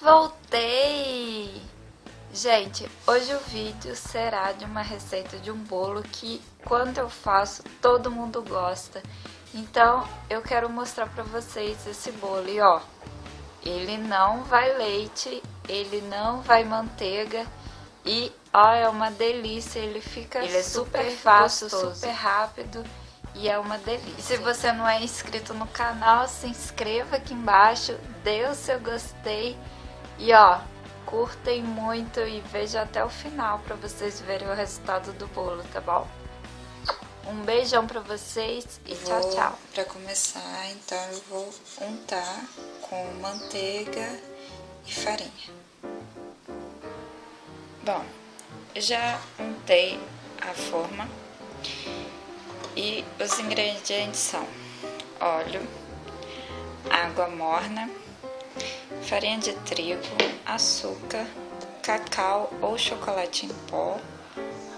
Voltei! Gente, hoje o vídeo será de uma receita de um bolo que quando eu faço todo mundo gosta. Então eu quero mostrar pra vocês esse bolo e ó, ele não vai leite, ele não vai manteiga e ó, é uma delícia, ele é super fácil, super rápido. E é uma delícia. Se você não é inscrito no canal, se inscreva aqui embaixo, dê o seu gostei e ó, curtem muito e vejam até o final para vocês verem o resultado do bolo, tá bom? Um beijão para vocês e tchau, tchau. Para começar, então eu vou untar com manteiga e farinha. Bom, já untei a forma. E os ingredientes são óleo, água morna, farinha de trigo, açúcar, cacau ou chocolate em pó,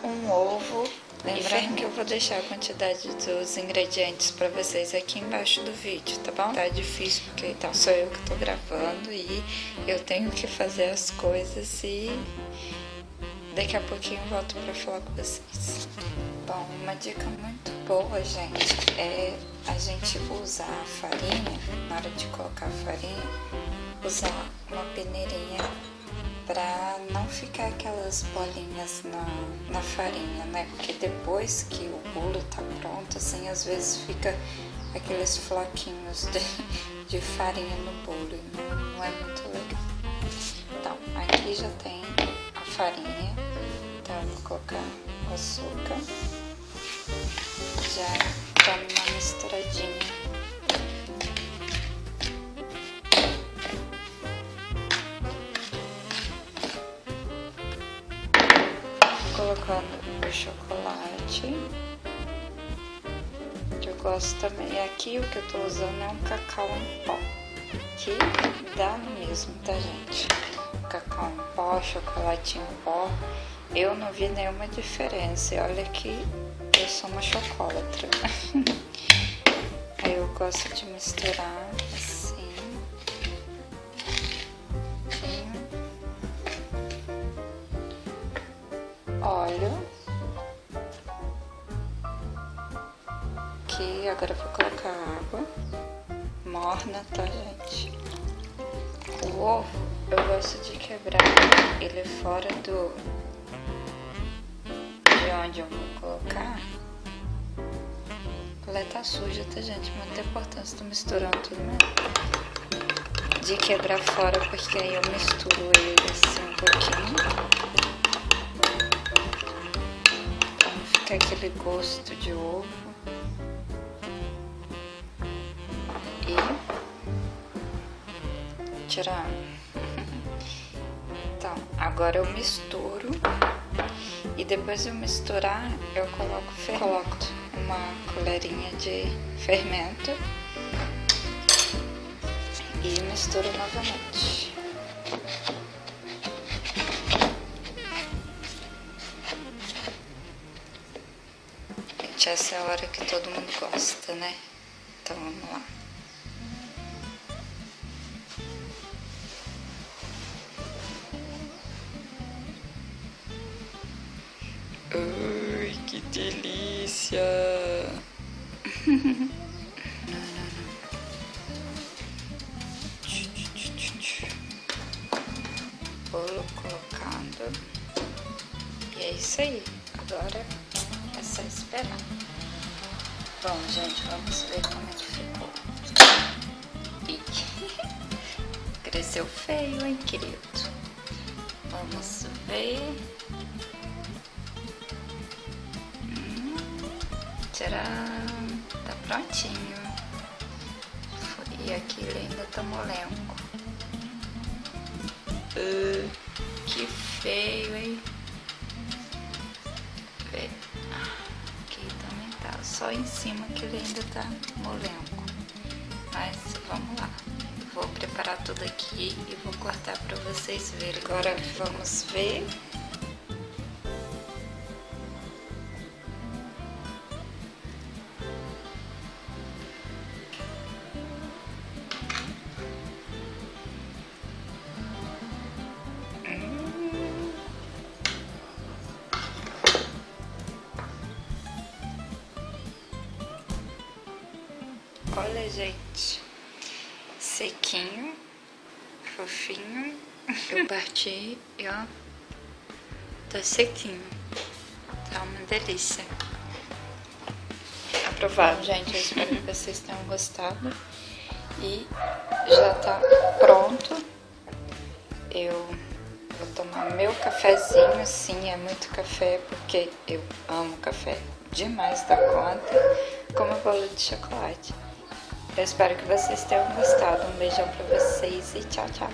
um ovo. Lembrando que eu vou deixar a quantidade dos ingredientes para vocês aqui embaixo do vídeo, tá bom? Tá difícil porque então, sou eu que tô gravando e eu tenho que fazer as coisas e daqui a pouquinho eu volto para falar com vocês. Bom, uma dica muito boa, gente, é a gente usar a farinha, na hora de colocar a farinha, usar uma peneirinha para não ficar aquelas bolinhas na farinha, né? Porque depois que o bolo tá pronto, assim, às vezes fica aqueles floquinhos de farinha no bolo e não é muito legal. Então, aqui já tem a farinha, então eu vou colocar o açúcar. Já dá uma misturadinha. Colocando o chocolate. Eu gosto também. Aqui o que eu tô usando é um cacau em pó, que dá no mesmo, tá, gente? Cacau em pó, chocolate em pó. Eu não vi nenhuma diferença. E olha que eu sou uma chocolatra. Aí eu gosto de misturar assim. Óleo. Aqui agora eu vou colocar água morna, tá, gente? O ovo eu gosto de quebrar ele fora de onde eu vou colocar. Ela tá suja, tá, gente? Mas não tem importância, tô misturando tudo mesmo. De quebrar fora, porque aí eu misturo ele assim um pouquinho. Pra não ficar aquele gosto de ovo. E tirar. Então, agora eu misturo. E depois de eu misturar, eu coloco uma colherinha de fermento e misturo novamente. Gente, essa é a hora que todo mundo gosta, né? Então vamos lá. Ai, que delícia! Bolo colocado. E é isso aí. Agora é só esperar. Bom, gente, vamos ver como é que ficou. Ih, cresceu feio, hein, querido? Vamos ver. Tcharam! Tá prontinho. E aqui ele ainda tá molengo. Que feio, hein? Vê. Aqui também tá. Só em cima que ele ainda tá molengo. Mas vamos lá. Vou preparar tudo aqui e vou cortar pra vocês verem. Agora vamos ver. Olha, gente, sequinho, fofinho. Eu parti e ó, tá sequinho. Tá uma delícia. Aprovado, gente. Eu espero que vocês tenham gostado. E já tá pronto. Eu vou tomar meu cafezinho. Sim, é muito café, porque eu amo café demais da conta. Como bolo de chocolate. Eu espero que vocês tenham gostado. Um beijão pra vocês e tchau, tchau.